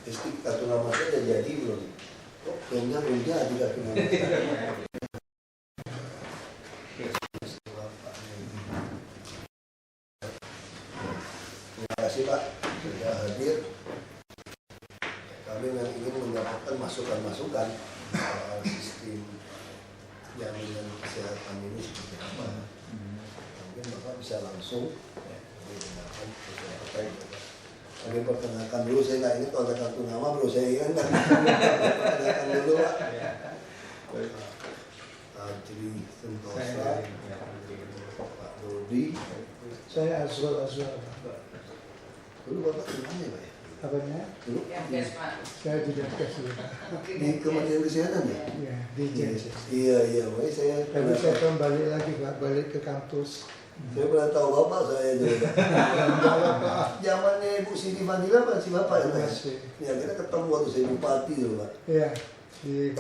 statistik kartu nama saya udah jadi belum? Kok belum jadi kartu nama saya. Terima kasih Pak sudah hadir. Kami yang ingin mendapatkan masukan-masukan soal sistem jaminan kesehatan ini seperti apa. Mungkin Bapak bisa langsung menggunakan apa itu. Kami perkenalkan dulu, saya nggak ingat kalau ada kartu nama, bro saya ingat. Perkenalkan dulu Pak. Adri Sentosa, Pak Dodi. Saya Azwar. Dulu Bapak di mana ya Pak ya? Apanya? Dulu Saya di Depkes dulu. di Kementerian Kesehatan ya? Ya, di JNC. Iya, makanya saya. Tapi saya kembali lagi Pak, balik ke kampus. Saya pernah tahu Bapak saya juga. Zamannya Ibu Siti Fadila masih Bapak ya Pak? Ya, kita ketemu waktu saya bupati dulu Pak. Iya, di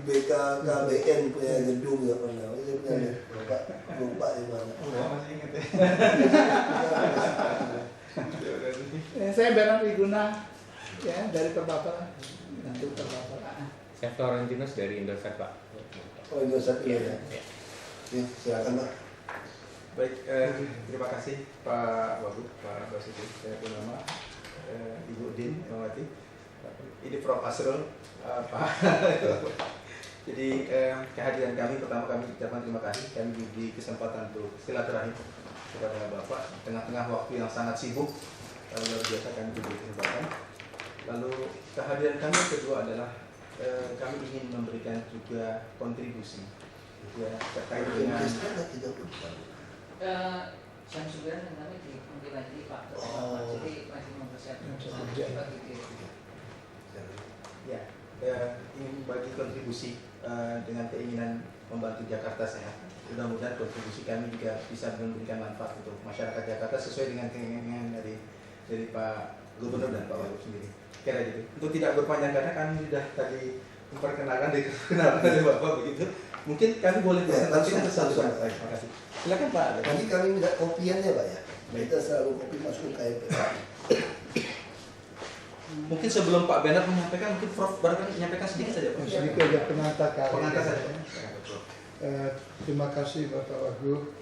BKKBN punya gedung ya pernah. Saya punya Bapak lupa di mana. Masih ingat ya. Saya Bernard Wiguna, ya dari Perbataran. Nanti Perbataran. Saya Florentinus dari Indosat Pak. Oh, Indosat ya. Ya, silakan Pak. Baik, terima kasih Pak Wagub, Pak Basuki, saya Purnama, Ibu Din, Mawati, ini Prof. Asrul, Pak. Jadi kehadiran kami, pertama kami ucapkan terima kasih, kami diberi kesempatan untuk silaturahim kepada Bapak tengah-tengah waktu yang sangat sibuk, luar biasa kami diberi kesempatan. Lalu kehadiran kami yang kedua adalah kami ingin memberikan juga kontribusi ya, terkait dengan Syamsuddin dan kami di mungkin lagi Pak. Jadi masih mempersiapkan ya, ingin bagi kontribusi dengan keinginan membantu Jakarta sehat. Mudah-mudahan kontribusi kami juga bisa memberikan manfaat untuk masyarakat Jakarta sesuai dengan keinginan dari Pak Gubernur dan Pak Wagub sendiri. Kira gitu. Untuk tidak berpanjang karena kami sudah tadi memperkenalkan dari Bapak begitu. Mungkin kami boleh presentasikan satu-satu. Terima kasih. Silakan Pak. Nanti kami minta kopiannya Pak ya. Kita selalu kopi masuk ke KIP. Mungkin sebelum Pak Bernard menyampaikan, mungkin Prof barangkali menyampaikan sedikit saja Pak. Sedikit aja pengantar kali. Pengantar saja. Terima kasih Bapak Wagub.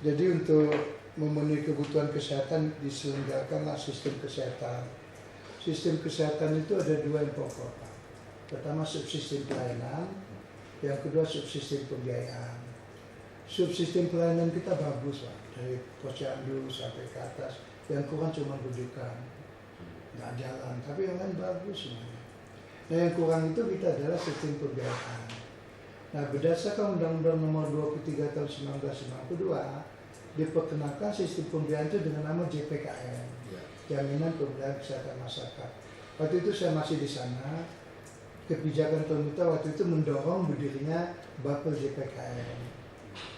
Jadi untuk memenuhi kebutuhan kesehatan diselenggarakanlah sistem kesehatan. Sistem kesehatan itu ada dua yang pokok Pak. Pertama subsistem pelayanan, yang kedua subsistem pembiayaan. Subsistem pelayanan kita bagus Pak, dari posyandu sampai ke atas. Yang kurang cuma rujukan, nggak jalan, tapi yang lain bagus semuanya. Nah yang kurang itu kita adalah sistem pembiayaan. Nah berdasarkan Undang-Undang Nomor 23 Tahun 1992 diperkenalkan sistem pembiayaan itu dengan nama JPKM, Jaminan Pembiayaan Kesehatan Masyarakat. Waktu itu saya masih di sana. Kebijakan pemerintah waktu itu mendorong berdirinya Bapel JPKM.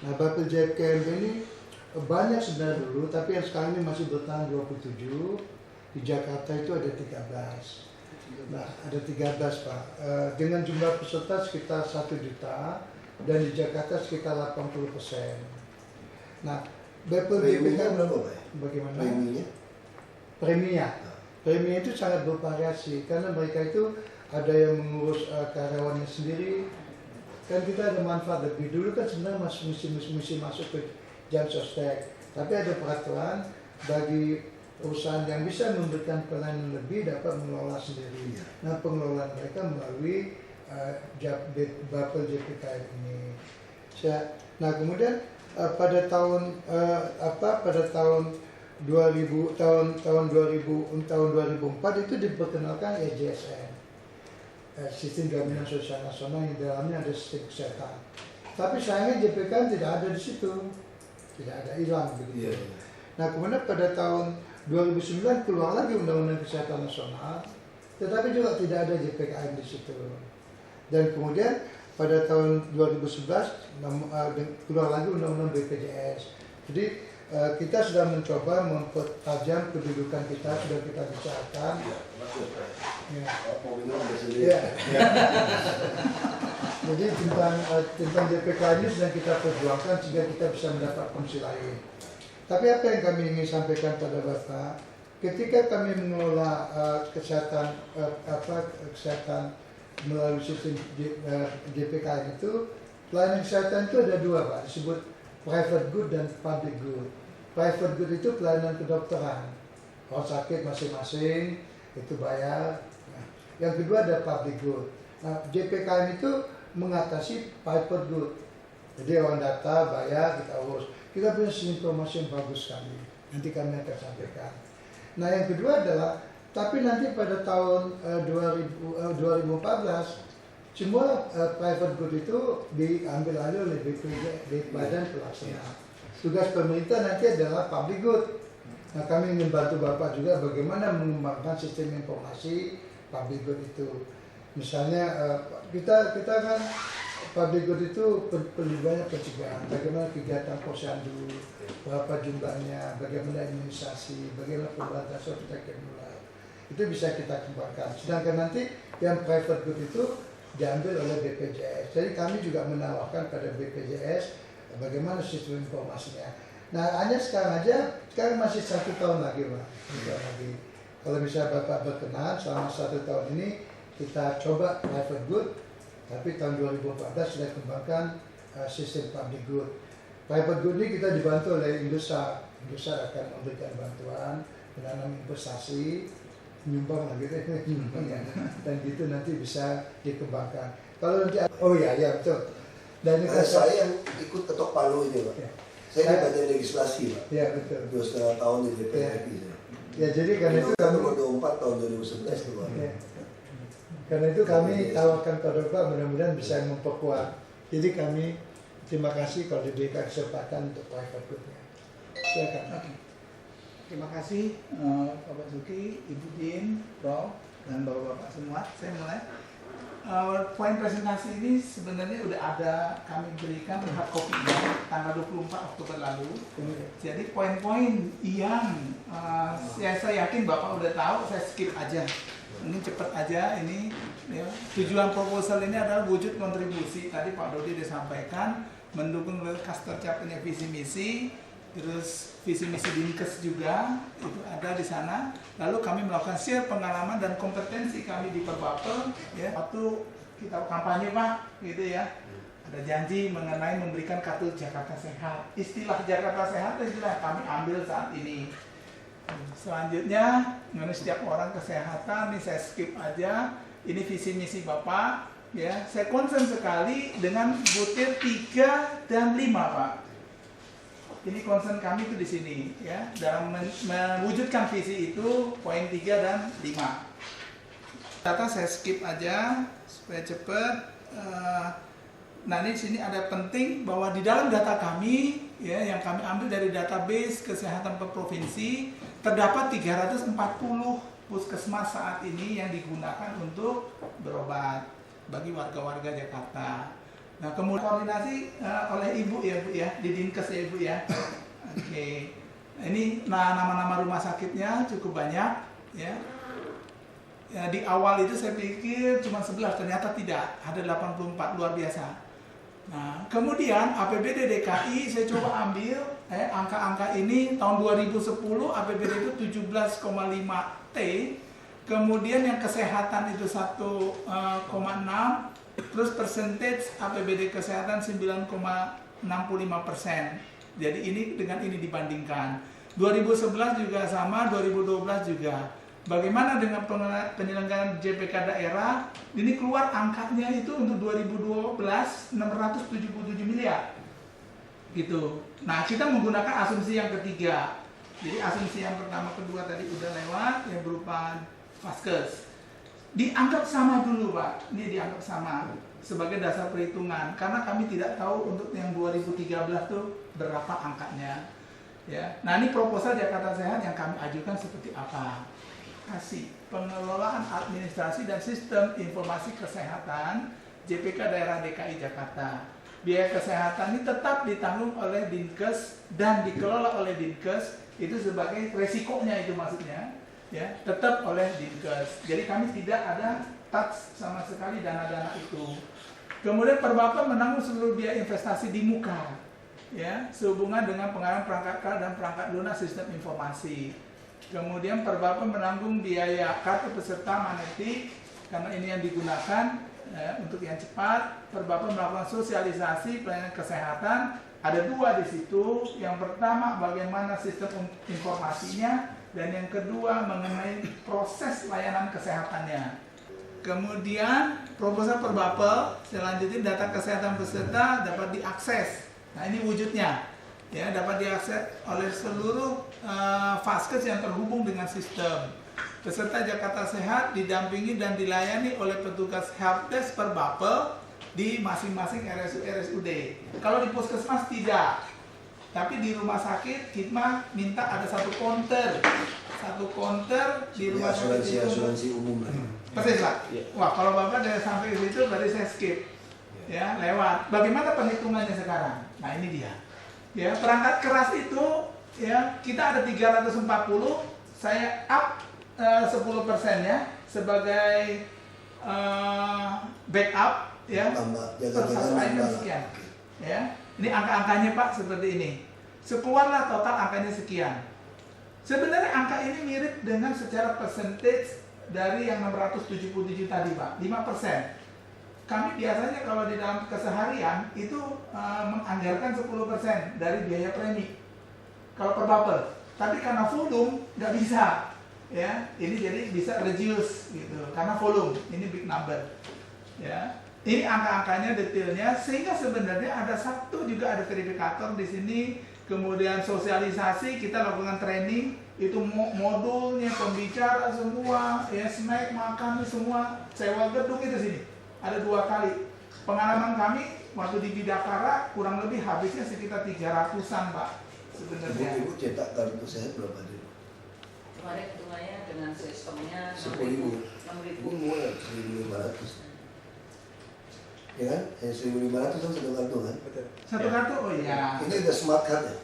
Nah Bapel JPKM ini banyak sebenarnya dulu, tapi yang sekarang ini masih bertahan 27. Di Jakarta itu ada 13. Nah ada 13 Pak, dengan jumlah peserta sekitar 1 juta dan di Jakarta sekitar 80%. Nah Bapel JPKM berapa Pak? Bagaimana? Preminya? Preminya itu sangat bervariasi karena mereka itu ada yang mengurus karyawannya sendiri. Kan kita ada manfaat lebih. Dulu kan sebenarnya mesti masuk ke jam sostek, tapi ada peraturan bagi perusahaan yang bisa memberikan pelayanan lebih dapat mengelola sendiri. Nah pengelolaan mereka melalui Bapel JPKM ini. Nah kemudian pada tahun 2004 itu diperkenalkan SJSN, Sistem Jaminan Sosial Nasional, yang dalamnya ada sistem kesehatan. Tapi sayangnya JPKM tidak ada di situ, tidak ada, hilang begitu. Nah kemudian pada tahun 2009 keluar lagi Undang-Undang Kesehatan Nasional, tetapi juga tidak ada JPKM di situ. Dan kemudian pada tahun 2011 keluar lagi Undang-Undang BPJS. Jadi kita sudah mencoba mempertajam kedudukan kita, sudah kita bicarakan. Jadi tentang JPKM ini sedang kita perjuangkan sehingga kita bisa mendapat fungsi lain. Tapi apa yang kami ingin sampaikan pada Bapak, ketika kami mengelola kesehatan melalui sistem JPKM itu, pelayanan kesehatan itu ada dua Pak, disebut private good dan public good. Private good itu pelayanan kedokteran, orang sakit masing-masing itu bayar. Nah, yang kedua ada public good. Nah, JPKM itu mengatasi private good. Jadi orang data bayar, kita urus. Kita punya informasi yang bagus sekali. Nanti kami akan sampaikan. Nah, yang kedua adalah, tapi nanti pada tahun 2014 semua private good itu diambil alih oleh BPJS, di Badan Pelaksana. Tugas pemerintah nanti adalah public good. Nah, kami ingin bantu Bapak juga bagaimana mengembangkan sistem informasi public good itu. Misalnya kita kan public good itu perlu banyak pencegahan. Bagaimana kegiatan posyandu, berapa jumlahnya, bagaimana imunisasi, bagaimana pemberantasan penyakit menular. Itu bisa kita kembangkan. Sedangkan nanti yang private good itu diambil oleh BPJS. Jadi kami juga menawarkan pada BPJS bagaimana sistem informasinya. Nah, hanya sekarang masih 1 tahun lagi Pak. Kalau misalnya Bapak berkenan selama 1 tahun ini kita coba private good, tapi tahun 2014 sudah kembangkan sistem public good. Private good ini kita dibantu oleh Indosat. Indosat akan memberikan bantuan menanam investasi, nyumbang lagi dan gitu nanti bisa dikembangkan. Kalau nanti ya betul. Dan saya yang ikut ketok palu itu Pak. Ya. Saya di bagian legislasi Pak. Ya betul. 2,5 tahun di DPR RI. Ya jadi karena itu kami 24 tahun 2011 itu Pak. Ya. Karena itu kami tawarkan pada Bapak mudah-mudahan bisa memperkuat. Jadi kami terima kasih kalau diberikan kesempatan untuk private good-nya. Silakan. Terima kasih Pak Basuki, Ibu Din, Prof, dan Bapak-Bapak semua. Saya mulai. Poin presentasi ini sebenarnya udah ada kami berikan hard copy-nya tanggal 24 Oktober lalu. Jadi poin-poin yang saya yakin Bapak udah tahu, saya skip aja. Ini cepat aja ini. Ya. Tujuan proposal ini adalah wujud kontribusi. Tadi Pak Dodi disampaikan mendukung cluster tercapainya visi misi. Terus visi misi Dinkes juga itu ada di sana. Lalu kami melakukan share pengalaman dan kompetensi kami di Perbapel. Ya, waktu kita kampanye Pak, gitu ya. Ada janji mengenai memberikan kartu Jakarta Sehat. Istilah Jakarta Sehat istilah kami ambil saat ini. Selanjutnya, mengenai setiap orang kesehatan, ini saya skip aja. Ini visi misi Bapak. Ya, saya concern sekali dengan butir 3 dan 5 Pak. Ini concern kami itu di sini ya, dalam mewujudkan visi itu poin 3 dan 5. Data saya skip aja supaya cepat. Nah, ini di sini ada penting bahwa di dalam data kami ya yang kami ambil dari database kesehatan per provinsi terdapat 340 puskesmas saat ini yang digunakan untuk berobat bagi warga-warga Jakarta. Nah, kemudian koordinasi oleh Ibu ya Bu ya, di Dinkes ya Ibu ya. Oke. Ini nama-nama rumah sakitnya cukup banyak ya. Ya, di awal itu saya pikir cuma 11, ternyata tidak, ada 84, luar biasa. Nah, kemudian APBD DKI saya coba ambil angka-angka ini tahun 2010 APBD itu 17,5 T. Kemudian yang kesehatan itu 1,6, terus percentage APBD kesehatan 9,65%. Jadi ini dengan ini dibandingkan. 2011 juga sama, 2012 juga. Bagaimana dengan penyelenggaraan JPK daerah? Ini keluar angkanya itu untuk 2012 677 miliar. Gitu. Nah, kita menggunakan asumsi yang ketiga. Jadi asumsi yang pertama, kedua tadi udah lewat yang berupa Vaskes. Dianggap sama dulu Pak, ini dianggap sama sebagai dasar perhitungan karena kami tidak tahu untuk yang 2013 tuh berapa angkanya ya. Nah, ini proposal Jakarta Sehat yang kami ajukan seperti apa. Kasih pengelolaan administrasi dan sistem informasi kesehatan JPK daerah DKI Jakarta. Biaya kesehatan ini tetap ditanggung oleh Dinkes dan dikelola oleh Dinkes, itu sebagai resikonya itu maksudnya ya, tetap oleh Dinkes. Jadi kami tidak ada touch sama sekali dana-dana itu. Kemudian Perbapel menanggung seluruh biaya investasi di muka ya, sehubungan dengan pengadaan perangkat dan perangkat lunak sistem informasi. Kemudian Perbapel menanggung biaya kartu peserta magnetik karena ini yang digunakan untuk yang cepat. Perbapel melakukan sosialisasi pelayanan kesehatan. Ada dua di situ. Yang pertama bagaimana sistem informasinya, dan yang kedua mengenai proses layanan kesehatannya. Kemudian proposal Perbapel selanjutnya data kesehatan peserta dapat diakses. Nah ini wujudnya, ya, dapat diakses oleh seluruh vaskes yang terhubung dengan sistem. Peserta Jakarta Sehat didampingi dan dilayani oleh petugas helpdesk Perbapel di masing-masing RSUD. Kalau di puskesmas tidak, tapi di rumah sakit kita minta ada satu counter di rumah sakit itu. Asuransi umum lah. Persis Pak. Wah kalau Bapak dari sampai ke situ berarti saya skip, ya lewat. Bagaimana perhitungannya sekarang? Nah ini dia. Ya perangkat keras itu ya kita ada 340, saya up 10%-nya sebagai backup. Ya, per satu item sekian. Ya, ini angka-angkanya Pak seperti ini. Sekeluarlah total angkanya sekian. Sebenarnya angka ini mirip dengan secara percentage dari yang 677 tadi Pak, 5%. Kami biasanya kalau di dalam keseharian itu menganggarkan 10% dari biaya premi. Kalau Perbapel, tapi karena volume nggak bisa. Ya, ini jadi bisa reduce gitu karena volume, ini big number. Ya. Ini angka-angkanya detailnya, sehingga sebenarnya ada juga ada verifikator di sini, kemudian sosialisasi kita lakukan training, itu modulnya, pembicara semua, ya snack, makan semua, sewa gedung itu sini. Ada 2 kali. Pengalaman kami waktu di Bidakara kurang lebih habisnya sekitar 300-an Pak sebenarnya. Ibu cetak kartu sehat berapa dulu? Kemarin hitungannya dengan sistemnya 10.000. 6.000. Ibu mulai 1.500. Ya kan? 1.500 kan satu kartu kan? Betul. Satu kartu, oh iya. Ini udah smart card ya?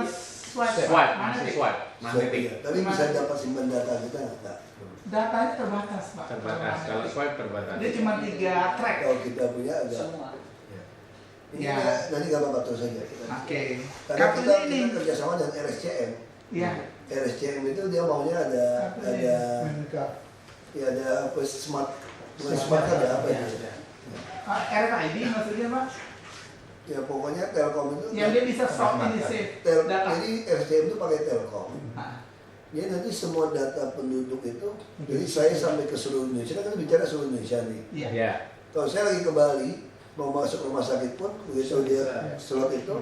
Swipe, masih swipe, magnetik. Iya. Tapi bisa dapat simpan data kita nggak? Datanya terbatas Pak. Terbatas, kalau swipe terbatas. Dia cuma 3 track. Kalau kita punya agak. Semua. Ini Ya. nanti nggak apa-apa terus saja. Oke. Karena Kartu kita ini. kerjasama dengan RSCM. Iya. RSCM itu dia maunya ada Lengkap. ya ada apa smart card ya apa itu? RFID maksudnya Pak? Ya pokoknya Telkom itu. Yang dia bisa stop ini save data. Jadi RSCM itu pakai Telkom. Ah, Jadi nanti semua data penduduk itu, jadi saya sampai ke seluruh Indonesia, kan bicara seluruh Indonesia nih. Iya. Ya. Kalau saya lagi ke Bali, mau masuk rumah sakit pun, begitu dia slot itu,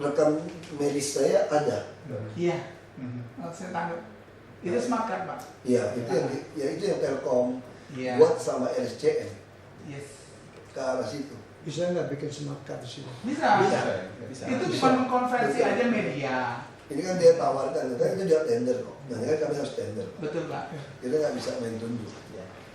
rekam medis saya ada. Iya. Oh, saya tangkap. Itu smart card Pak. Iya, itu yang Telkom Iya. buat sama RSCM Yes. ke arah situ. Bisa nggak bikin smart card di sini? Bisa. Bisa. Itu cuma mengkonversi aja media. Ini kan dia tawarkan, kan itu dia tender kok. Nah, ini kan kami harus tender. Betul Pak. Kita nggak bisa main tunjuk.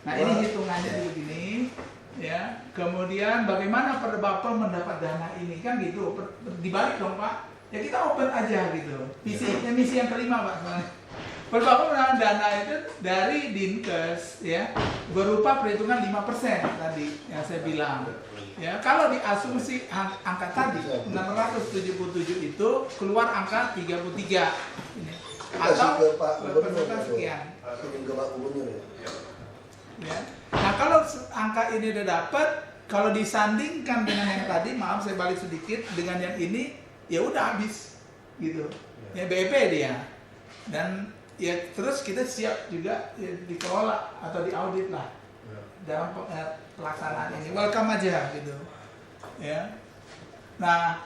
Nah ini hitungannya dulu gini, ya. Kemudian bagaimana Perbapel mendapat dana ini kan gitu. Dibalik dong Pak. Ya kita open aja gitu. Misi yang kelima Pak. Perbapel mendapat dana itu dari Dinkes, ya, berupa perhitungan 5% tadi yang saya bilang. Ya, kalau diasumsi angka tadi 677 itu keluar angka 33 ini. Atau Kasih ke Pak Gubernur, peserta sekian. kirim ke Pak Gubernur ya. Ya. Nah kalau angka ini udah dapat, kalau disandingkan dengan yang tadi, maaf saya balik sedikit, dengan yang ini, ya udah habis, gitu. Ya BEP dia, dan ya terus kita siap juga ya, dikelola atau diaudit lah dalam pelaksanaan ini. Welcome aja, gitu. Ya. Nah,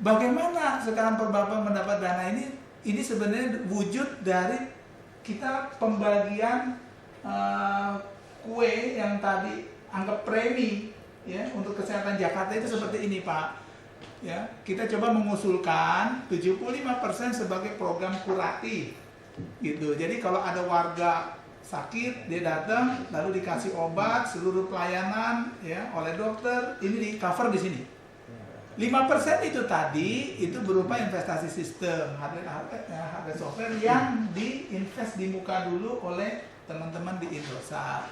bagaimana sekarang Perbapel mendapat dana ini? Ini sebenarnya wujud dari kita pembagian kue yang tadi anggap premi ya untuk kesehatan Jakarta itu seperti ini Pak. Ya, kita coba mengusulkan 75% sebagai program kuratif gitu. Jadi kalau ada warga sakit dia datang lalu dikasih obat, seluruh pelayanan ya oleh dokter ini di cover di sini. 5% itu tadi itu berupa investasi sistem hardware software yang diinvest di muka dulu oleh teman-teman di Indosat.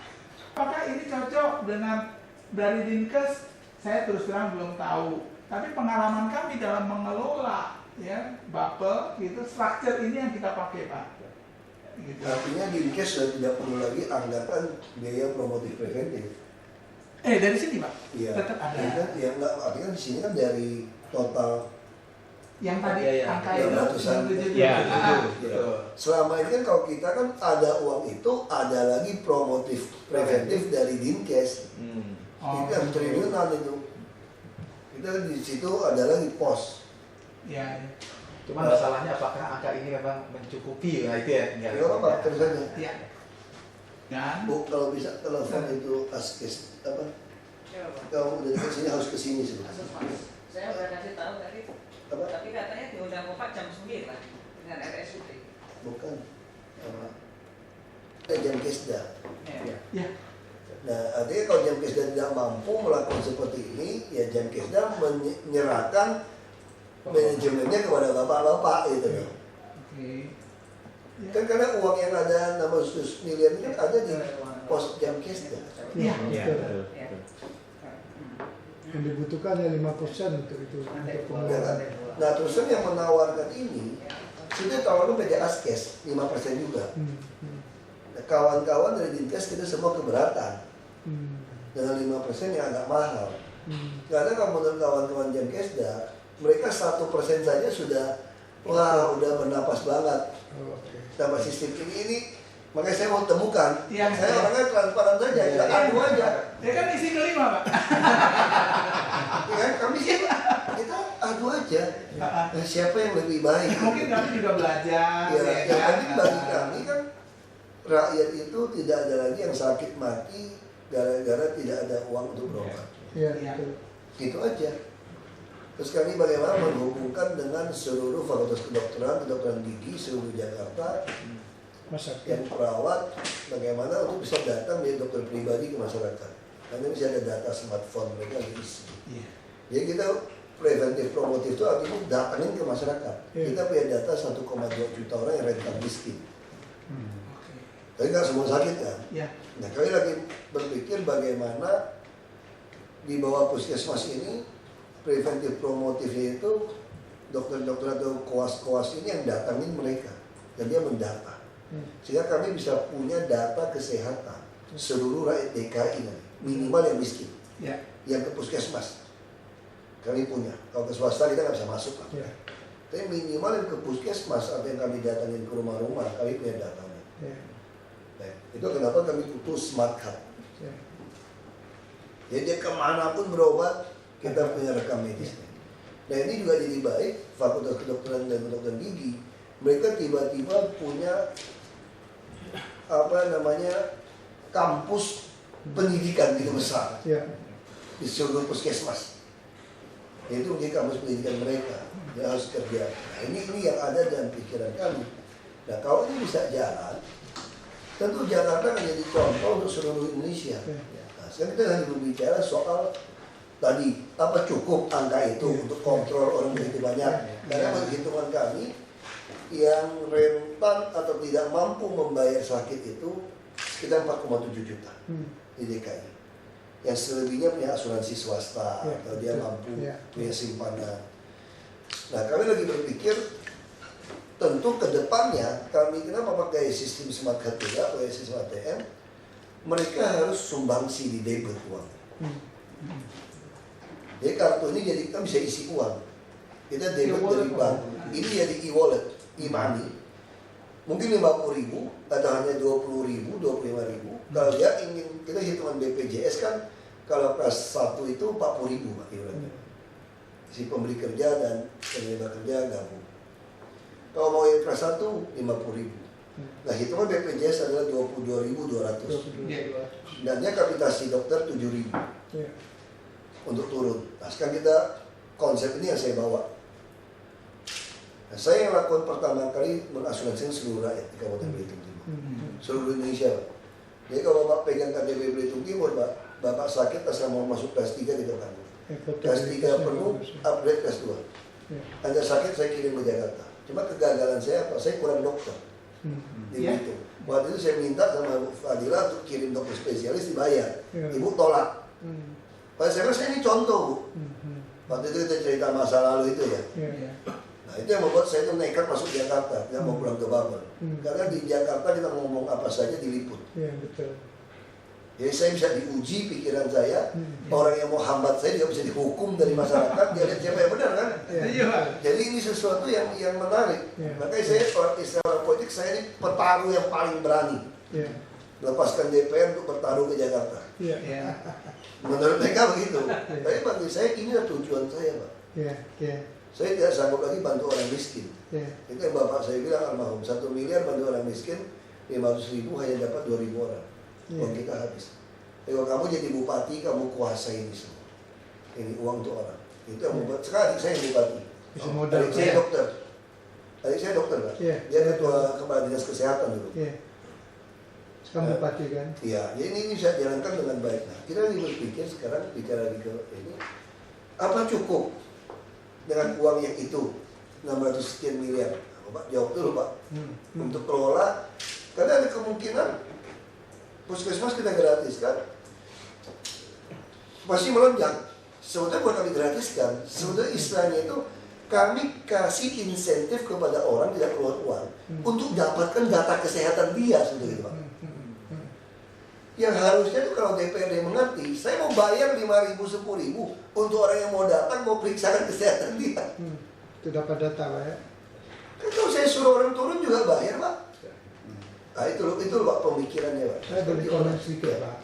Apakah ini cocok dengan dari Dinkes? Saya terus terang belum tahu. Tapi pengalaman kami dalam mengelola ya Bapel itu structure ini yang kita pakai Pak. gitu. Artinya Dinkes sudah tidak perlu lagi anggaran biaya promotif preventif. Dari sini Pak, Iya. tetap ada. Ya enggak, artinya di sini kan dari total Yang tadi Iya, iya. angka Yang itu ratusan. 97. Iya, Betul. selama ini kan kalau kita kan ada uang itu ada lagi promotif preventif dari Dinkes. Oh, Itu yang triliunan itu. Kita di situ ada lagi pos. Iya. Cuma masalahnya apakah angka ini memang mencukupi? Nah itu ya. Ya apa terus aja. Iya. Dan Bu, kalau bisa telepon itu askes apa? Siapa, Pak? Kalau udah dekat sini harus ke sini sebetulnya. Kasus Mas. Saya udah kasih tahu tadi, Apa? tapi katanya diundang Bapak jam 9 dengan RSUD. Bukan. Apa? Jam kesda. Ya. ya, Nah, artinya kalau jam kesda tidak mampu melakukan seperti ini, ya jam kesda menyerahkan manajemennya kepada bapak-bapak itu. oke. Ya. Kan karena uang yang ada 600 miliar ini kan ada di pos jam kesda. Iya. Iya, betul. betul. Ya. Yang dibutuhkan ya 5% untuk itu, untuk Ya kan? pengeluaran. Nah, terus kan yang menawarkan ini, sudah tawarkan PT Askes 5% juga. Nah, kawan-kawan dari Dinkes kita semua keberatan dengan 5% yang agak mahal. Karena kalau menurut kawan-kawan jam kesda, mereka 1% saja sudah, wah udah bernapas banget. Oh, oke. Tambah sistem ini makanya saya mau temukan. Iya. Saya orangnya transparan saja, Iya. ya adu aja. Ya kan isi kelima Pak. Ya kan, kami sih kita adu aja. Nah, siapa yang lebih baik? Mungkin kami juga belajar. Ya, ya yang kan? penting bagi kami kan rakyat itu tidak ada lagi yang sakit mati gara-gara tidak ada uang untuk berobat. Iya, Iya. betul. Gitu aja. Terus kami bagaimana menghubungkan dengan seluruh fakultas kedokteran gigi seluruh Jakarta Masyarakat. yang perawat, bagaimana untuk bisa datang dari dokter pribadi ke masyarakat. Karena bisa ada data smartphone mereka diisi. Iya. Jadi kita preventif promotif itu artinya datangin ke masyarakat. Iya. Kita punya data 1,2 juta orang yang rentan miskin. Oke. Tapi nggak semua sakit kan. Ya. Nah kami lagi berpikir bagaimana di bawah puskesmas ini preventif promotifnya itu dokter-dokter atau koas-koas ini yang datangin mereka dan dia mendata. Sehingga kami bisa punya data kesehatan seluruh rakyat DKI nanti, minimal yang miskin, Ya. yang ke puskesmas. Kami punya. Kalau ke swasta kita nggak bisa masuk lah. Ya. Tapi minimal yang ke puskesmas atau yang kami datangin ke rumah-rumah, kami punya datanya. Ya. Nah, itu kenapa kami butuh smart card. Ya. Jadi dia kemanapun berobat, kita punya rekam medisnya. Nah ini juga jadi baik, Fakultas Kedokteran dan Kedokteran Gigi, mereka tiba-tiba punya kampus pendidikan gitu besar Ya. di seluruh puskesmas. Itu menjadi kampus pendidikan mereka, dia harus kerja. Nah ini yang ada dalam pikiran kami. Nah kalau ini bisa jalan, tentu Jakarta akan jadi contoh untuk seluruh Indonesia. Nah, sekarang kita lagi berbicara soal tadi apa cukup angka itu untuk kontrol orang begitu banyak. Karena menurut hitungan kami yang rentan atau tidak mampu membayar sakit itu sekitar 4,7 juta di DKI. Yang selebihnya punya asuransi swasta Ya, atau dia betul. mampu Ya. punya simpanan. Nah kami lagi berpikir tentu ke depannya kami kenapa pakai sistem smart card juga, pakai sistem ATM, mereka harus sumbangsi di debit uang. Jadi kartu ini jadi kita bisa isi uang. Kita debit dari bank. Ini jadi e-wallet, e-money. Mungkin 50.000 atau hanya 20.000, 25.000. Kalau dia ingin, kita hitungan BPJS kan kalau kelas 1 itu 40.000 Pak iurannya. Si pemberi kerja dan penerima kerja gabung. Kalau mau yang kelas 1 50.000. Nah hitungan BPJS adalah 22.200. Dan dia kapitasi dokter 7.000 Ya. untuk turun. Nah sekarang kita konsep ini yang saya bawa. Nah, saya yang lakukan pertama kali mengasuransikan seluruh rakyat di Kabupaten Belitung Timur, seluruh Indonesia. Pak. Jadi kalau Bapak pegang KTP Belitung Timur, Bapak sakit pas mau masuk kelas 3 kita tanggung. Kelas 3 penuh, upgrade kelas 2. Ya. Anda sakit saya kirim ke Jakarta. Cuma kegagalan saya apa? Saya kurang dokter di Ya. Belitung. Waktu itu saya minta sama Bu Fadila untuk kirim dokter spesialis dibayar. Ya. Ibu tolak. Pas saya bilang, ini contoh Bu. Waktu itu kita cerita masa lalu itu ya. Ya. Ya. Nah itu yang membuat saya tuh nekat masuk Jakarta, dia mau pulang ke Babel. Karena di Jakarta kita ngomong apa saja diliput. Iya, betul. Jadi saya bisa diuji pikiran saya, orang yang mau hambat saya juga bisa dihukum dari masyarakat, dia lihat siapa yang benar kan? Iya, Pak. Jadi ini sesuatu yang menarik. Iya. Makanya saya istilah politik, saya ini petarung yang paling berani. Iya. Lepaskan DPR untuk bertarung ke Jakarta. Iya. Iya. Menurut mereka begitu. Tapi bagi saya ini adalah tujuan saya, Pak. Iya. Iya. Saya tidak sanggup lagi bantu orang miskin. Iya. Itu yang bapak saya bilang almarhum, 1 miliar bantu orang miskin, 500.000 hanya dapat 2.000 orang. Uang kita habis. Tapi kalau kamu jadi bupati, kamu kuasai ini semua. Ini uang untuk orang. Itu yang membuat, sekarang adik saya yang bupati. Bisa modal. Adik saya dokter. Adik saya dokter, Pak. Iya. Dia ketua kepala dinas kesehatan dulu. Iya. Sekarang bupati kan? Iya, jadi ini bisa jalankan dengan baik. Nah, kita lagi berpikir sekarang bicara lagi ke ini, apa cukup dengan uang yang itu 600 sekian miliar? Pak jawab dulu, Pak. Untuk kelola, karena ada kemungkinan puskesmas kita gratiskan, masih melonjak. Sebetulnya bukan kami gratiskan, sebetulnya istilahnya itu kami kasih insentif kepada orang tidak keluar uang untuk dapatkan data kesehatan dia, sebetulnya, Pak. Yang harusnya itu kalau DPRD mengerti, saya mau bayar 5.000, 10.000 untuk orang yang mau datang mau periksakan kesehatan dia. Itu dapat data, Pak ya? Kan kalau saya suruh orang turun juga bayar, Pak. Nah itu Pak pemikirannya, Pak. Saya boleh komen sedikit, Pak.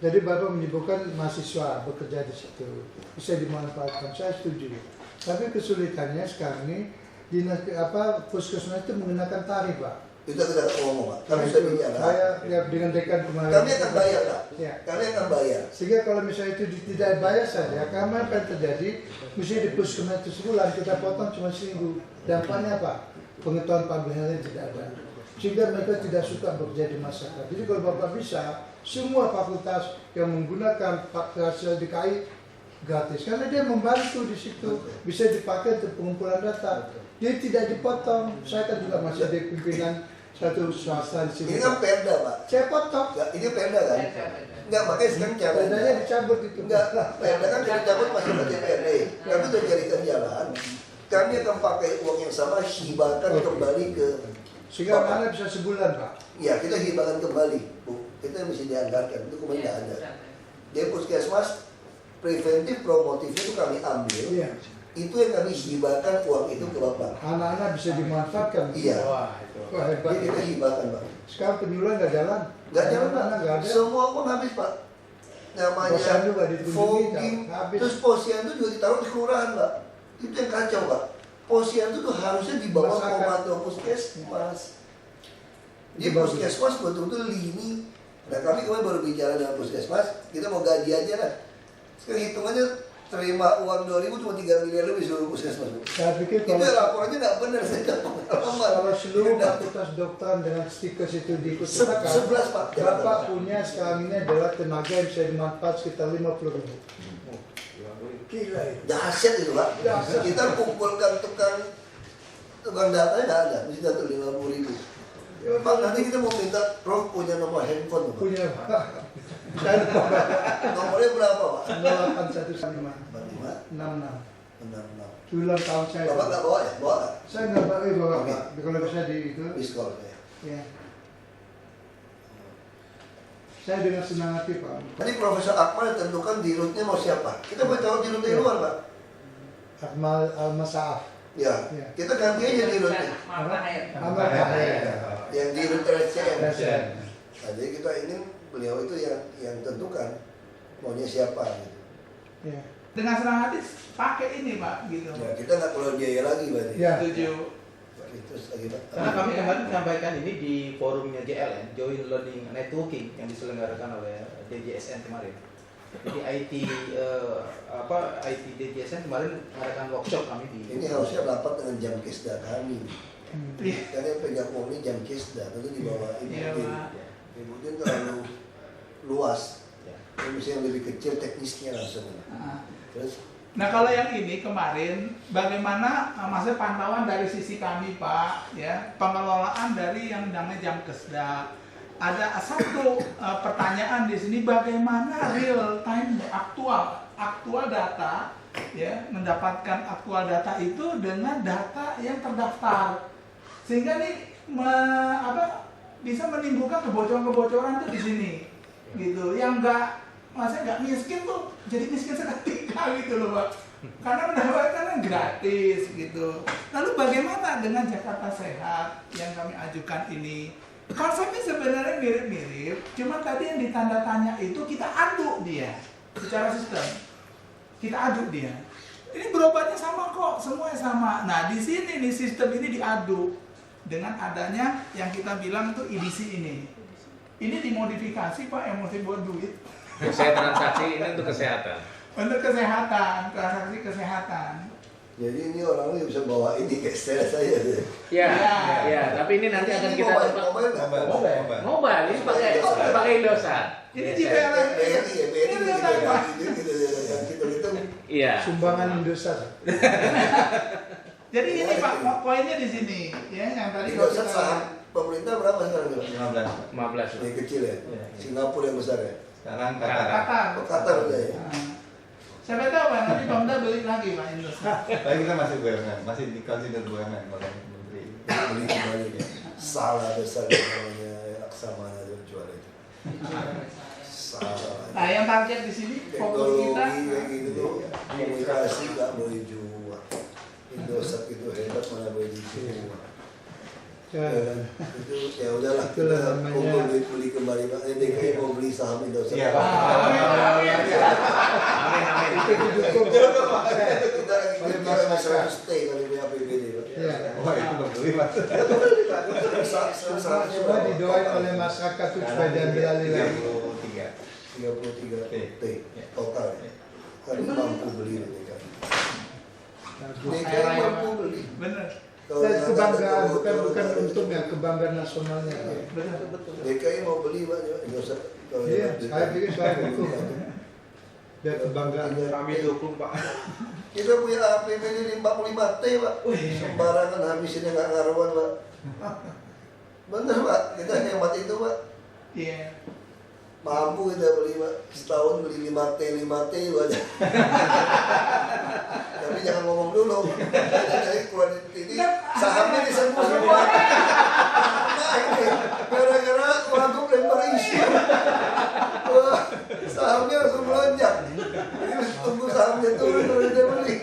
Jadi Bapak menyebutkan mahasiswa bekerja di situ bisa dimanfaatkan, saya setuju. Tapi kesulitannya sekarang ini puskesmas itu menggunakan tarif, Pak. Itu kita ngomong, Pak. Kami sudah bicara. Saya ya, dengan dekan kemarin. Kami akan bayar, Pak. Ya. Kami akan bayar. Sehingga kalau misalnya itu tidak bayar saja, karena apa yang terjadi? Misalnya di puskesmas itu sebulan kita potong cuma 1.000. Dampaknya apa? Pengetahuan public health tidak ada. Sehingga mereka tidak suka bekerja di masyarakat. Jadi kalau Bapak bisa, semua fakultas yang menggunakan hasil DKI gratis, karena dia membantu di situ, bisa dipakai untuk pengumpulan data. Jadi tidak dipotong. Saya kan juga masih di pimpinan satu swasta di sini. Ini kan perda, Pak. Saya potong. Enggak, ini perda kan? Enggak, makanya sekarang caranya. Perdanya dicabut itu. Enggak, perda kan sudah dicabut masih ke DPRD. Kami sudah carikan jalan. Kami akan pakai uang yang sama, hibahkan kembali ke. Sehingga mana bisa sebulan, Pak? Ya, kita hibahkan kembali, Bu. Itu yang mesti dianggarkan, itu kemarin tidak ada. Di puskesmas, preventif promotifnya itu kami ambil. Iya. Itu yang kami hibahkan uang itu ke Bapak. Anak-anak bisa dimanfaatkan. Iya. Wah, itu. Wah, hebat. Jadi kita hibahkan, Pak. Sekarang penyuluhan nggak jalan. Nggak jalan, Pak. Anak-anak nggak ada. Semua uang habis, Pak. Namanya Posyandu nggak dikunjungi, fogging, habis. terus posyandu juga ditaruh di kelurahan, Pak. Itu yang kacau, Pak. Posyandu tuh harusnya di bawah Masyarakat. komando puskesmas. Di puskesmas betul-betul lini. Nah kami kemarin baru bicara dengan puskesmas, kita mau gaji aja lah. Sekarang hitungannya terima uang 2.000 cuma 3 miliar lebih seluruh puskesmas. Saya pikir Itu kalau, laporannya nggak benar, saya nggak pengalaman. kalau seluruh fakultas dokteran dengan stiker itu diikutsertakan, 11, Pak. Bapak punya sekarang ini adalah tenaga yang bisa dimanfaat sekitar 50.000. Gila itu. Dahsyat itu, Pak. Dahsyat. Kita kumpulkan tukang datanya nggak ada, mesti datang 50.000. Pak, nanti kita mau minta Prof punya nomor handphone, Pak. Punya, Pak. Saya lupa, Pak. Nomornya berapa, Pak? 0815 45 66. 66. Ulang tahun saya. Bapak nggak bawa ya? Bawa nggak? Saya nggak bawa, Oke. Pak. Kalau bisa di itu. Pistol ya. Ya. Saya dengan senang hati, Pak. Tadi Profesor Akmal tentukan dirutnya mau siapa? Kita boleh tahu dirut dari luar, Pak. Akmal Al-Masaaf. Ya, Ya. kita ganti aja dirutnya. Amal Tahir. Yang dirut RCM. RCM. Nah, jadi kita ingin beliau itu yang tentukan maunya siapa. Gitu. Ya. Dengan senang hati pakai ini, Pak, gitu. Ya, kita nggak perlu biaya lagi, berarti. Ya. Setuju. Terus lagi, Pak. Karena kami kemarin menyampaikan ini di forumnya JLN, Joint Learning Networking yang diselenggarakan oleh DJSN kemarin. Jadi IT DJSN kemarin mengadakan workshop kami di. Ini harusnya rapat dengan jam kesda kami. Iya. Karena yang pegang uang ini jam kesda, tentu di bawah Ibu Iya, Din. Pak. Ibu Din terlalu luas. Ya. Ini yang lebih kecil teknisnya langsung. Terus Nah, kalau yang ini kemarin bagaimana maksudnya pantauan dari sisi kami, Pak, ya, pengelolaan dari yang namanya jam kesda. Ada satu pertanyaan di sini, bagaimana real time aktual data ya mendapatkan aktual data itu dengan data yang terdaftar, sehingga nih bisa menimbulkan kebocoran-kebocoran tuh di sini, gitu. Yang maksudnya nggak miskin tuh jadi miskin seketika gitu loh Pak, karena mendapatkan gratis gitu. Lalu bagaimana dengan Jakarta Sehat yang kami ajukan ini? Konsepnya sebenarnya mirip-mirip, cuma tadi yang ditanda tanya itu kita aduk dia secara sistem, kita aduk dia. Ini berobatnya sama kok, semuanya sama. Nah di sini nih sistem ini diaduk dengan adanya yang kita bilang tuh EDC ini. Ini dimodifikasi Pak, emosi buat duit. Saya transaksi ini untuk kesehatan. Untuk kesehatan, transaksi kesehatan. Jadi ini orang bisa bawa ini kayak setelah saya deh. Ya, tapi ini nanti akan kita mobile nggak? Mobile, ini pakai Indosat. Ini JPL BRI gitu yang kita hitung. Iya. Sumbangan Indosat. Jadi ini Pak, poinnya di sini, ya yang tadi Indosat saham pemerintah berapa sekarang? 15. Yang kecil ya. Singapura yang besar ya. Sekarang Qatar. Qatar udah ya. Siapa tahu Pak, nanti Pemda beli lagi Pak Indosat. Tapi kita masih BUMN, masih di consider BUMN oleh Menteri. Beli kembali ya. Salah besar namanya Laksamana juara itu. Salah. Nah yang target di sini fokus kita. Teknologi kayak gitu tuh komunikasi nggak boleh jual. Indosat itu hebat mana boleh dijual. Ya. Itu ya udahlah Itulah kita namanya. kumpul beli kembali Pak. DKI mau beli saham Indosat. Iya, Pak. Amin. Itu didukung. Kita lagi bicara masalah stay kali punya APBD Pak. Ya. Wah itu belum beli Mas. Semua didoain oleh masyarakat tuh supaya diambil alih lagi. 33. 33 T total ya. Kami mampu beli DKI. Bagus. DKI mampu beli. Bener. Dan kebanggaan, bukan untungnya, kebanggaan nasionalnya. Bener. DKI mau beli Pak Indosat. Iya, saya pikir saya dukung. Biar kebanggaan. Kami dukung Pak. Kita punya APBD 45 T Pak. Sembarangan habisinnya nggak ngaruhan Pak. Bener Pak, kita hemat itu Pak. Iya. Mampu kita beli Pak. Setahun beli 5 T itu aja. Tapi jangan ngomong dulu. Jadi keluar ini sahamnya disembuh semua. Nah ini gara-gara waktu lempar isu. Wah, sahamnya langsung melonjak. Jadi tunggu sahamnya turun baru dia beli.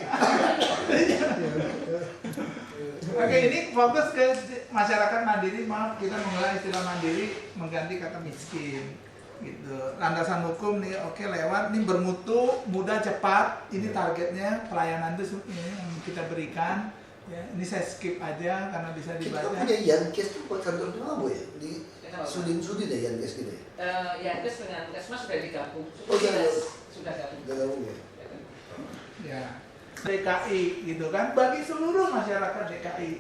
Oke, ini fokus ke masyarakat mandiri. Maaf, kita mengulang istilah mandiri mengganti kata miskin. Gitu. Landasan hukum nih, oke lewat. Ini bermutu, mudah, cepat. Ini targetnya pelayanan itu ini yang kita berikan. Ya, ini saya skip aja karena bisa Kita dibaca. punya Yankes tuh buat kantor Dinamo ya di Sudin ya Yankes gitu ya. Yankes dengan Kesmas sudah digabung. Oh, Sudah gabung. Udah ngomong ya. Ya. DKI gitu kan, bagi seluruh masyarakat DKI.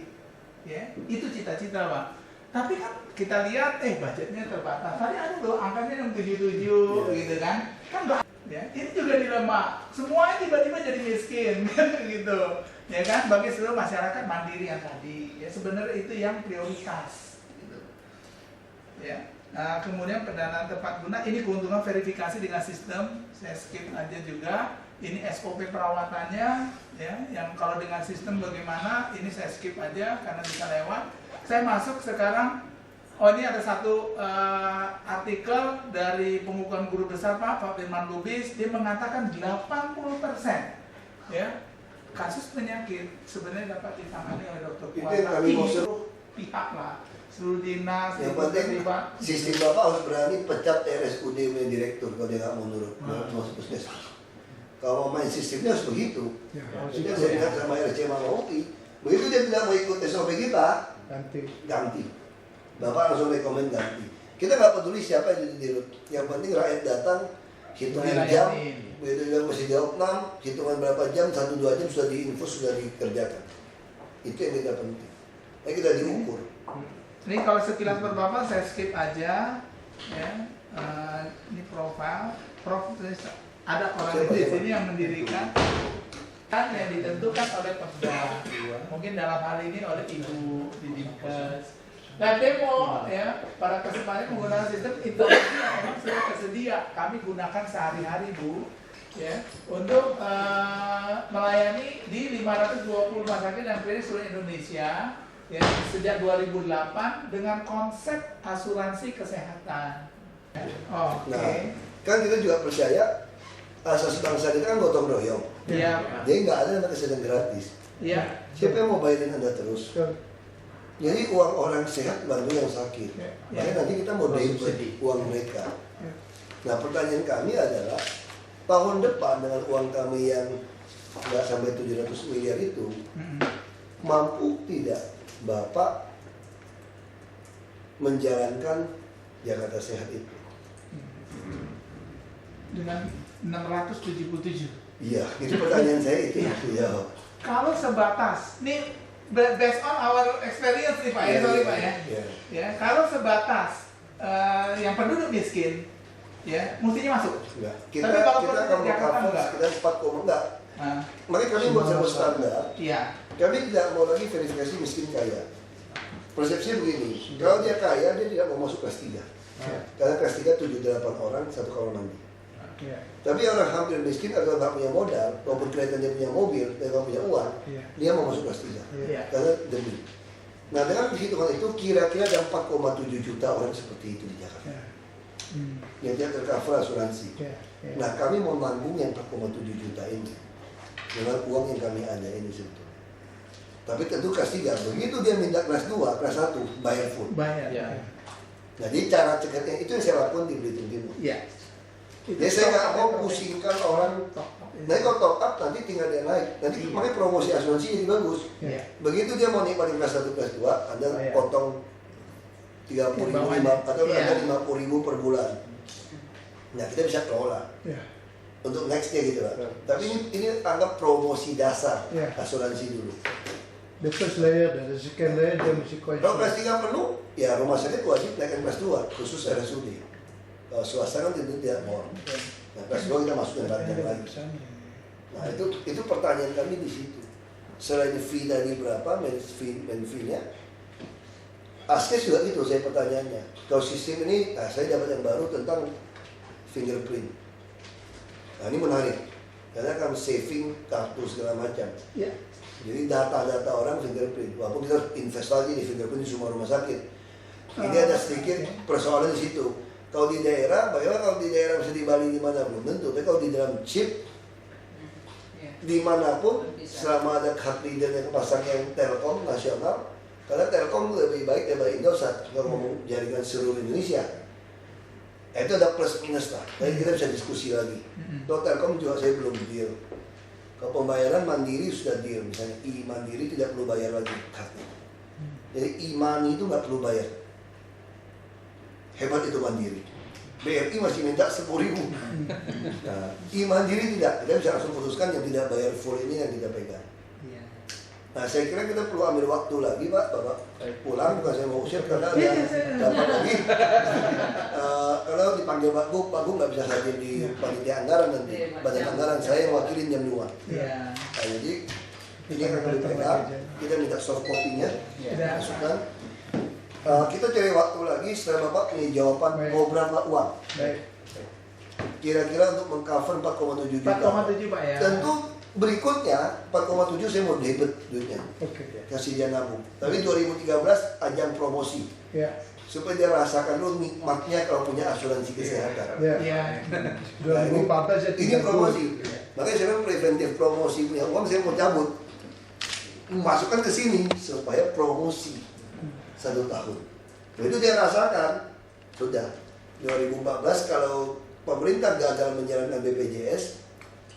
Ya, itu cita-cita Pak. Tapi kan kita lihat, budgetnya terbatas. Tadi ada loh angkanya yang 77 gitu kan. Kan enggak. Ya, ini juga dilema. Semua tiba-tiba jadi miskin gitu. Ya kan, bagi seluruh masyarakat mandiri yang tadi. Ya sebenarnya itu yang prioritas gitu. Ya. Nah, kemudian pendanaan tepat guna, ini keuntungan verifikasi dengan sistem. Saya skip aja juga. Ini SOP perawatannya, ya, yang kalau dengan sistem bagaimana, ini saya skip aja karena bisa lewat. Saya masuk sekarang, ini ada satu artikel dari pengukuran guru besar Pak Firman Lubis, dia mengatakan 80% ya, kasus penyakit sebenarnya dapat ditangani oleh dokter Itu yang Kuala. kami mau suruh. Pihak lah, seluruh dinas, Yang itu penting terlibat. sistem Bapak harus berani pecat RSUD punya direktur kalau dia nggak mau nurut. Masuk puskesmas. Kalau mau main sistemnya harus begitu. Ya, harus Jadi itu saya ya. lihat sama RC Mangopi, begitu dia tidak mau ikut SOP kita, ganti. Bapak langsung rekomen ganti. Kita nggak peduli siapa yang jadi dirut. Yang penting rakyat datang, hitungan jam, begitu dia mesti jawab 6, hitungan berapa jam, 1-2 jam sudah diinfus, sudah dikerjakan. Itu yang kita penting. Nah, kita diukur. Ini kalau sekilas Bapak saya skip aja, ya. Ini profil, ada orang di sini yang mendirikan kan yang ditentukan oleh Pemda, mungkin dalam hal ini oleh Ibu di Dinkes. Nah demo ya pada kesempatan menggunakan sistem informasi yang memang sudah tersedia, kami gunakan sehari-hari Bu. ya untuk melayani di 520 rumah sakit dan klinik seluruh Indonesia ya sejak 2008 dengan konsep asuransi kesehatan. Oke. Nah, kan kita juga percaya asas bangsa kita kan gotong royong. Iya. Jadi nggak ada yang kesehatan gratis. Iya. Siapa yang mau bayarin Anda terus? Jadi uang orang sehat bantu yang sakit. Makanya nanti kita mau dapat uang mereka. Nah, pertanyaan kami adalah tahun depan dengan uang kami yang nggak sampai 700 miliar itu, mampu tidak Bapak menjalankan Jakarta Sehat itu? Dengan 677. Iya, itu pertanyaan saya itu. Iya. Kalau sebatas, nih based on our experience nih Pak ya, sorry Pak ya. Ya, kalau sebatas yang penduduk miskin, ya, mestinya masuk. Enggak. Tapi kalau Kita penduduk akan Jakarta mengcover enggak. sekitar 4, enggak. Nah, Makanya kami buat sebuah standar. iya. Kami tidak mau lagi verifikasi miskin kaya. Persepsinya begini, kalau dia kaya, dia tidak mau masuk kelas 3. Karena kelas 3 7-8 orang, 1 kamar mandi. Tapi orang hampir miskin atau nggak punya modal, maupun kelihatan dia punya mobil, dia nggak punya uang, dia mau masuk kelas 3. Iya. Karena demi. Nah, dengan hitungan itu kira-kira ada 4,7 juta orang seperti itu di Jakarta. Yang dia tercover asuransi. Nah, kami mau nanggung yang 4,7 juta ini dengan uang yang kami ada ini sebetulnya. Tapi tentu kelas 3, begitu dia minta kelas 2, kelas 1, bayar full. Bayar. Ya. Jadi cara cekatnya itu yang saya lakukan di Belitung Timur. Iya. Jadi saya nggak mau pusingkan orang. Nanti kalau top up nanti tinggal dia naik. Nanti makanya promosi asuransi jadi bagus. Iya. Begitu dia mau nikmatin kelas 1, kelas 2, Anda potong 30.000 atau ada 50.000 per bulan. Nah, kita bisa kelola untuk nextnya gitu lah. Tapi ini anggap promosi dasar asuransi dulu. The first layer dan the second layer dia mesti Kalau kelas 3 penuh, ya rumah sakit wajib naikkan kelas 2, khusus RSUD. Kalau swasta kan tentu tidak mau. Nah, kelas 2 kita masukin rantai lagi. Nah, itu pertanyaan kami di situ. Selain fee tadi berapa, main fee-nya, Askes juga gitu, saya pertanyaannya. Kalau sistem ini, saya dapat yang baru tentang fingerprint. Nah, ini menarik. Karena akan saving kartu segala macam. Iya. Jadi data-data orang fingerprint. Walaupun kita invest lagi di fingerprint di semua rumah sakit. Ini ada sedikit persoalan di situ. Kalau di daerah, bagaimana kalau di daerah bisa di Bali di mana belum tentu. Tapi kalau di dalam chip, dimanapun, selama ada card reader yang pasang yang Telkom nasional, karena Telkom lebih baik daripada Indosat kalau ngomong jaringan seluruh Indonesia. Itu ada plus minus lah. Jadi kita bisa diskusi lagi. Kalau Telkom juga saya belum deal. Kalau pembayaran mandiri sudah deal, misalnya Mandiri tidak perlu bayar lagi kartu. Jadi Money itu nggak perlu bayar. Hebat itu Mandiri. BRI masih minta 10.000. Nah, Mandiri tidak. Kita bisa langsung putuskan yang tidak bayar full ini yang kita pegang. Nah, saya kira kita perlu ambil waktu lagi, Pak. Bapak pulang, bukan saya mau usir karena ada dapat lagi. Kalau dipanggil Pak Gu nggak bisa hadir di panitia anggaran nanti. Badan anggaran saya yang wakilin jam 2. Iya. Nah, jadi ini akan dipegang. Kita minta soft copy-nya, masukkan. Kita cari waktu lagi setelah Bapak punya jawaban mau berapa uang. Kira-kira untuk mengcover 4,7 juta. 4,7 Pak ya. Tentu berikutnya 4,7 saya mau debit duitnya, kasih dia nabung. Tapi 2013 ajang promosi, supaya dia rasakan dulu nikmatnya kalau punya asuransi kesehatan. Iya. 2014 Ini promosi, makanya saya bilang preventif promosi punya uang saya mau cabut, masukkan ke sini supaya promosi 1 tahun. Begitu dia rasakan, sudah 2014 kalau pemerintah gagal menjalankan BPJS,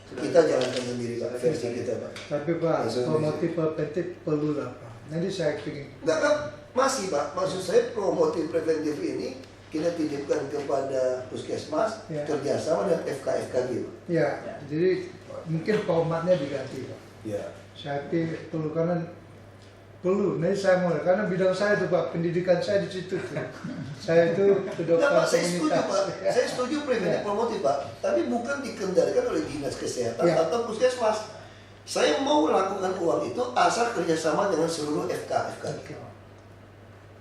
kita jalankan sendiri Pak, versi kita Pak. Tapi Pak, promotif preventif perlu lah Pak. Nanti saya ingin. Enggak, masih Pak. Maksud saya promotif preventif ini kita titipkan kepada puskesmas kerjasama dengan FK-FK gitu. Ya, jadi mungkin formatnya diganti Pak. Ya. Saya perlu karena perlu. Nanti saya mau karena bidang saya itu Pak, pendidikan saya di situ. Saya itu kedokteran komunitas. Saya setuju preventif promotif Pak, tapi bukan dikendalikan oleh dinas kesehatan atau puskesmas. Saya mau lakukan uang itu asal kerjasama dengan seluruh FK.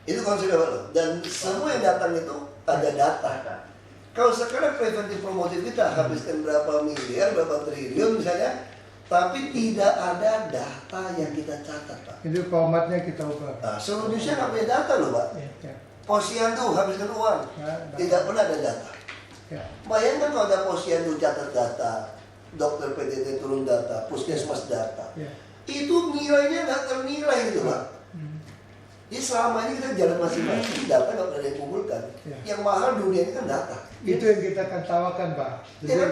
Itu konsep Pak. Dan semua yang datang itu ada data. Kalau sekarang preventif promotif kita habiskan berapa miliar, berapa triliun misalnya, tapi tidak ada data yang kita catat, Pak. Itu formatnya kita ubah. Nah, seluruh Indonesia nggak punya data loh, Pak. Ya. Posyandu habiskan uang, tidak pernah ada data. Ya. Bayangkan kalau ada posyandu catat data, dokter PTT turun data, puskesmas data, Ya. itu nilainya nggak ternilai gitu, Pak. Jadi selama ini kita jalan masing-masing, data nggak pernah dikumpulkan. Ya. Yang mahal dunia ini kan data. Itu yang kita akan tawarkan, Pak. Jadi Ya.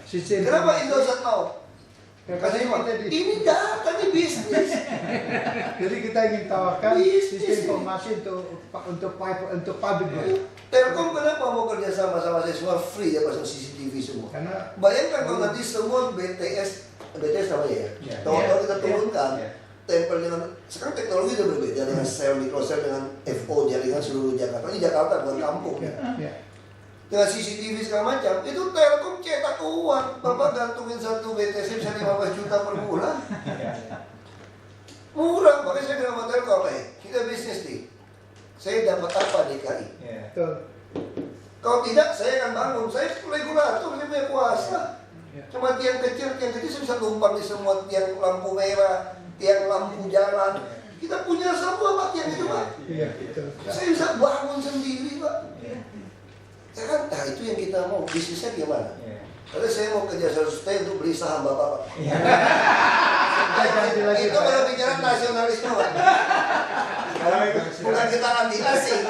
sistem. Kenapa Indosat mau? Ya, Kasih karena Pak, kita di- ini data, ini bisnis. Jadi kita ingin tawarkan Bisnis. sistem informasi untuk public. Pak. Telkom kenapa mau kerja sama saya semua free ya pasang CCTV semua? Karena Bayangkan kalau nanti semua BTS namanya ya, Ya. tahu-tahu kita turunkan, Ya. tempel dengan sekarang teknologi udah berbeda dengan sel mikrosel dengan FO jaringan seluruh Jakarta. Ini Jakarta bukan kampung ya. ya. Dengan CCTV segala macam, itu Telkom cetak uang. Bapak gantungin satu BTS bisa 15 juta per bulan. Murah, makanya saya bilang sama Telkom, kita bisnis nih. Saya dapat apa DKI? Betul. Kalau tidak, saya akan bangun. Saya regulator, saya punya kuasa. Ya. Cuma tiang kecil saya bisa numpang di semua tiang lampu merah, tiang lampu jalan. Kita punya semua Pak tiang itu Pak. Iya, betul. Saya bisa bangun sendiri Pak. Ya kan, nah itu yang kita mau. Bisnisnya gimana? Karena saya mau kerja selesai untuk beli saham Bapak. Itu baru bicara nasionalisme Pak. Bukan kita anti asing.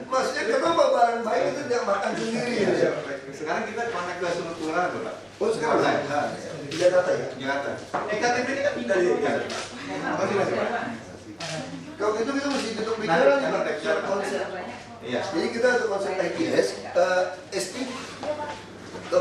Maksudnya kenapa barang baik itu tidak makan sendiri. Sekarang kita kontak ke seluruh kelurahan, Pak. Oh sekarang di Jakarta ya? Jakarta. KTP ini kan pindah di Jakarta. Kalau itu kita mesti bentuk bicara nih Pak. Konsep. Iya. Jadi kita untuk konsep IPS, SD